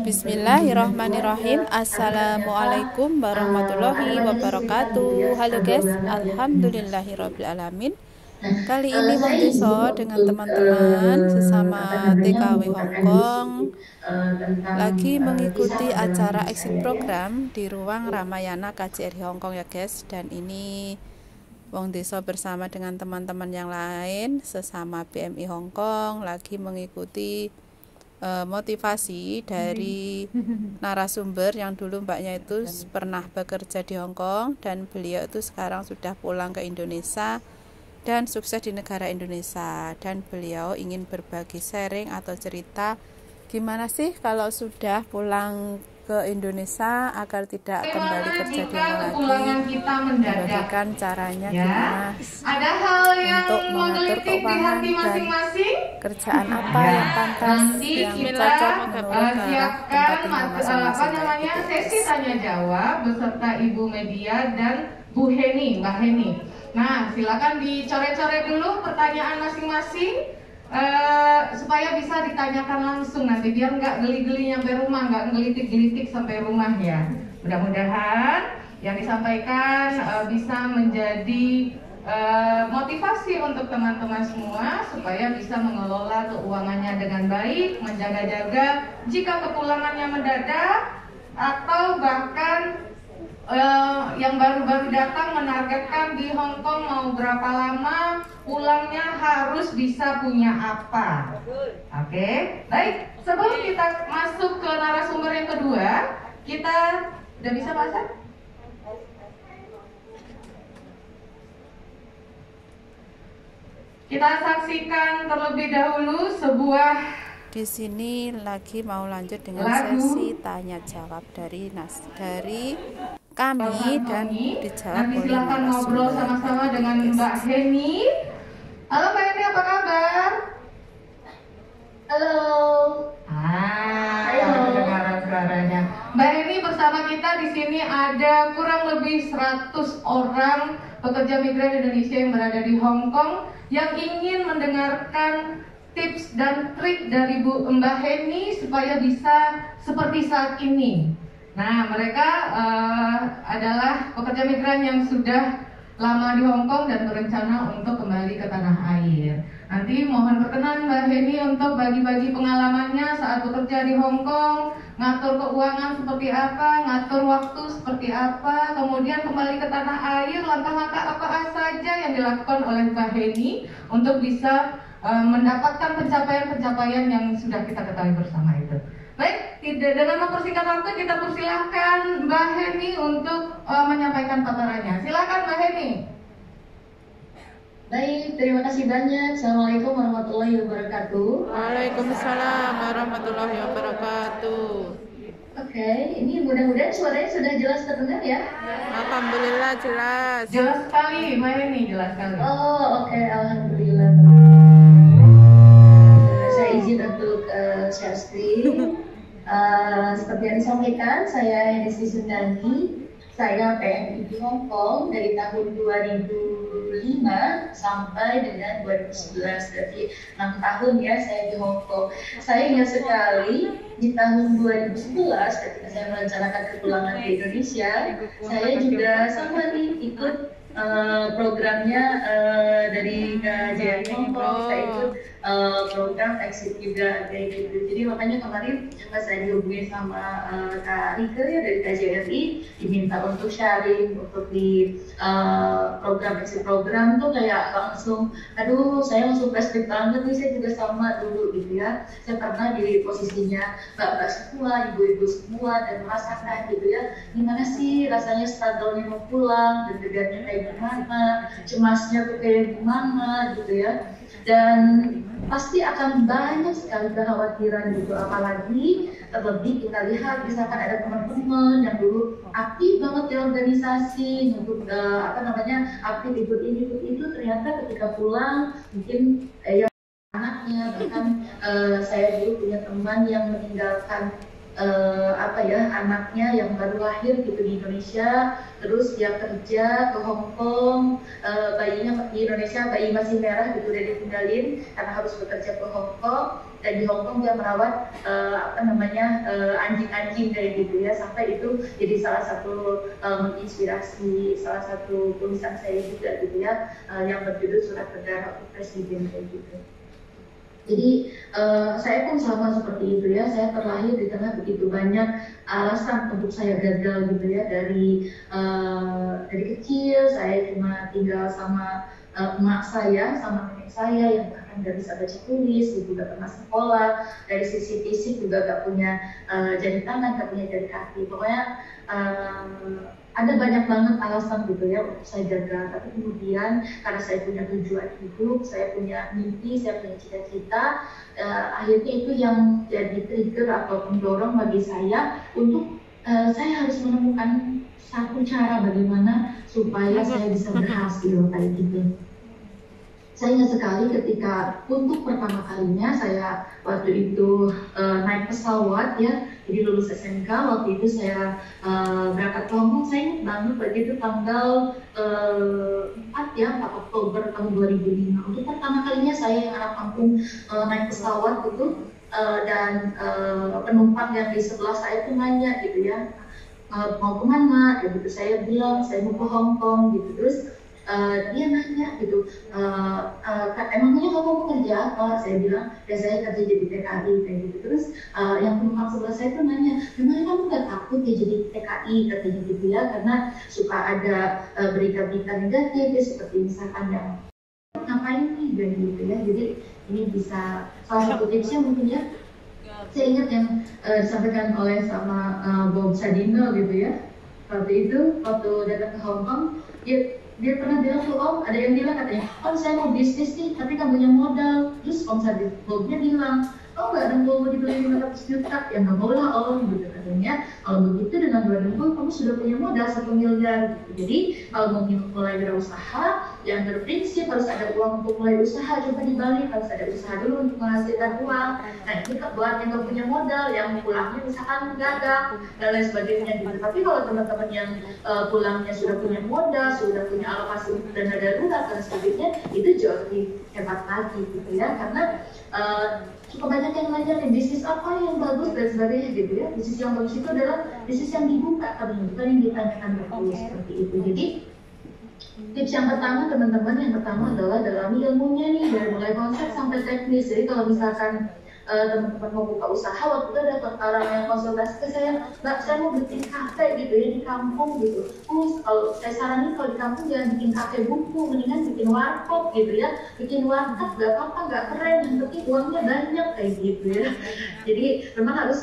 Bismillahirrahmanirrahim. Assalamualaikum warahmatullahi wabarakatuh. Halo guys, alhamdulillahirrabbilalamin. Kali ini Wong Deso dengan teman-teman sesama TKW Hongkong lagi mengikuti acara exit program di ruang Ramayana KJRI Hongkong ya guys. Dan ini Wong Deso bersama dengan teman-teman yang lain sesama BMI Hongkong lagi mengikuti motivasi dari narasumber yang dulu mbaknya itu pernah bekerja di Hongkong dan beliau itu sekarang sudah pulang ke Indonesia dan sukses di negara Indonesia, dan beliau ingin berbagi sharing atau cerita gimana sih kalau sudah pulang ke Indonesia agar tidak kembali kerja di Hongkong lagi, membagikan caranya gimana ada hal yang untuk mengatur keuangan dan kerjaan apa yang pantas, yang cocok menurut tempat tinggal masing-masing. Sesi tanya jawab beserta Ibu Media dan Bu Heni, Mbak Heni. Nah, silakan dicoret-coret dulu pertanyaan masing-masing supaya bisa ditanyakan langsung nanti, biar nggak geli-geli nyampe rumah, nggak ngelitik-gelitik sampai rumah ya. Mudah-mudahan yang disampaikan bisa menjadi motivasi untuk teman-teman semua supaya bisa mengelola keuangannya dengan baik, menjaga-jaga jika kepulangannya mendadak atau bahkan yang baru-baru datang menargetkan di Hongkong mau berapa lama, pulangnya harus bisa punya apa. Oke, baik. Sebelum kita masuk ke narasumber yang kedua, kita udah bisa masak? Kita saksikan terlebih dahulu sebuah. Di sini lagi mau lanjut dengan sesi tanya jawab dari kami dan dijawab nanti oleh silakan ngobrol sama-sama dengan Mbak Heni. Halo Mbak Heni, apa kabar? Halo. Halo. Suaranya. Mbak Heni bersama kita di sini ada kurang lebih 100 orang pekerja migran Indonesia yang berada di Hongkong yang ingin mendengarkan tips dan trik dari Mbak Heni supaya bisa seperti saat ini. Nah, mereka adalah pekerja migran yang sudah lama di Hongkong dan berencana untuk kembali ke tanah air. Nanti mohon berkenan Mbak Heni untuk bagi-bagi pengalamannya saat bekerja di Hongkong, ngatur keuangan seperti apa, ngatur waktu seperti apa, kemudian kembali ke tanah air, langkah-langkah apa saja yang dilakukan oleh Mbak Heni untuk bisa mendapatkan pencapaian-pencapaian yang sudah kita ketahui bersama itu. Baik, dengan mempersingkat waktu kita persilahkan Mbak Heni untuk menyampaikan paparannya. Silakan Mbak Heni. Baik, terima kasih banyak. Assalamualaikum warahmatullahi wabarakatuh. Waalaikumsalam warahmatullahi wabarakatuh. Oke, ini mudah-mudahan suaranya sudah jelas terdengar ya? Alhamdulillah jelas. Jelas sekali Mbak Heni, jelas sekali. Oh, oke, alhamdulillah. Saya izin untuk share screen. Seperti yang disampaikan, saya Heni Sri Sundani. Saya PMI di Hongkong dari tahun 2005 sampai dengan 2011, berarti 6 tahun ya saya di Hongkong. Saya ingat sekali di tahun 2011 ketika saya merencanakan kepulangan ke Indonesia, saya juga sama nih ikut programnya dari KJRI Hongkong. Saya ikut program exit juga kayak gitu. Jadi makanya kemarin pas saya dihubungi sama Kak Rike ya dari KJRI, diminta untuk sharing untuk di program exit program tuh kayak langsung, aduh saya langsung flashback banget nih, saya juga sama dulu gitu ya. Saya pernah di posisinya mbak-mbak semua, ibu-ibu semua, dan merasakan gitu ya, gimana sih rasanya struggle-nya mau pulang, dan deg-degannya kayak gimana, cemasnya tuh kayak gimana gitu ya. Dan pasti akan banyak sekali kekhawatiran gitu, apalagi terlebih kita lihat misalkan ada teman-teman yang dulu aktif banget di organisasi, untuk aktif ikut ini ikut itu, ternyata ketika pulang mungkin anaknya, bahkan saya dulu punya teman yang meninggalkan anaknya yang baru lahir gitu di Indonesia, terus dia kerja ke Hongkong, bayinya di Indonesia bayi masih merah gitu udah ditinggalin karena harus bekerja ke Hongkong, dan di Hong Kong dia merawat anjing-anjing kayak gitu ya, sampai itu jadi salah satu menginspirasi salah satu tulisan saya juga gitu ya, yang berjudul Surat Berdarah untuk Presiden kayak gitu. Jadi saya pun sama seperti itu ya, saya terlahir di tengah begitu banyak alasan untuk saya gagal gitu ya, dari kecil saya cuma tinggal sama emak saya sama nenek saya yang bahkan nggak bisa baca tulis, ibu gak pernah sekolah, dari sisi fisik juga gak punya jari tangan, gak punya jari kaki, pokoknya ada banyak banget alasan gitu ya untuk saya gagal. Tapi kemudian karena saya punya tujuan hidup, saya punya mimpi, saya punya cita-cita, akhirnya itu yang jadi trigger atau pendorong bagi saya untuk saya harus menemukan satu cara bagaimana supaya saya bisa berhasil kayak gitu. Saya ingat sekali ketika untuk pertama kalinya saya waktu itu naik pesawat ya, jadi lulus SMK, waktu itu saya berangkat ke Hong Kong. Saya ingat banget waktu itu tanggal 4 Oktober tahun 2005. Untuk pertama kalinya saya yang anak kampung naik pesawat itu, dan penumpang yang di sebelah saya tuh nanya gitu ya, mau kemana? Gitu saya bilang saya mau ke Hong Kong gitu. Terus dia nanya gitu, emangnya kamu mau kerja apa? Saya bilang, ya saya kerja jadi TKI kayak gitu. Terus yang penumpang sebelah saya tuh nanya, gimana kamu gak takut ya jadi TKI katanya gitu ya, karena suka ada berita-berita negatif ya, seperti misalkan yang ngapain nih gitu ya. Jadi ini bisa salah satu tipsnya mungkin ya. Saya ingat yang disampaikan oleh sama Bob Sadino gitu ya, waktu itu waktu datang ke Hong Kong, dia pernah bilang tuh, Om, ada yang bilang katanya, Om saya mau bisnis nih, tapi kamu punya modal. Terus Om Bobnya bilang, oh nggak dengkul mau dibeli 500 juta, ya nggak mau lah Om, gitu katanya. Kalau begitu dengan 2 dengkul kamu sudah punya modal 1 miliar. Gitu. Jadi kalau mau mulai berusaha, yang berprinsip harus ada uang untuk mulai usaha, coba dibalik, harus ada usaha dulu untuk menghasilkan uang. Nah itu buat yang nggak punya modal, yang pulangnya misalkan gagal dan lain sebagainya gitu. Tapi kalau teman-teman yang pulangnya sudah punya modal, sudah punya alokasi untuk dana darurat dan sebagainya, itu jauh lebih hebat lagi gitu ya, karena cukup banyak yang nanya nih, bisnis apa yang bagus dan sebagainya gitu ya. Bisnis yang bagus itu adalah bisnis yang dibuka, bukan yang ditanyakan terus seperti itu. Jadi tips yang pertama teman-teman, yang pertama adalah dalami ilmunya nih, dari mulai konsep sampai teknis. Jadi kalau misalkan teman-teman mau buka usaha, waktu itu ada orang yang konsultasi ke saya, Mbak saya mau bikin kafe gitu ya di kampung gitu. Kalau saya saranin kalau di kampung jangan bikin kafe buku, mendingan bikin warkop gitu ya, bikin warteg gak apa-apa, gak keren, yang penting uangnya banyak kayak gitu ya. Jadi memang harus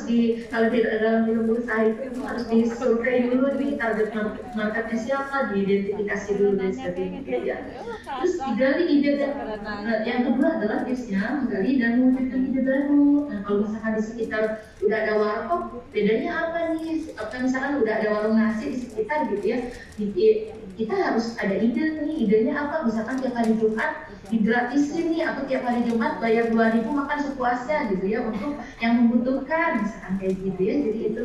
kalau di dalam ilmu usaha itu memang harus disurvei dulu nih target marketnya siapa, diidentifikasi dulu dan sebagainya gitu ya. Terus digali ide, yang kedua adalah tipsnya menggali dan mewujudkan ide baru. Nah kalau misalkan di sekitar udah ada warkop, bedanya apa nih? Atau misalkan udah ada warung nasi di sekitar gitu ya, kita harus ada ide nih, idenya apa? Misalkan tiap hari Jumat digratisin nih, atau tiap hari Jumat bayar 2.000 makan sepuasnya gitu ya untuk yang membutuhkan, misalkan kayak gitu ya. Jadi itu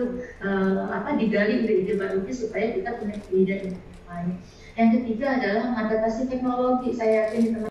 digali ide-ide barunya supaya kita punya ide yang lain. Yang ketiga adalah mengadaptasi teknologi. Saya yakin teman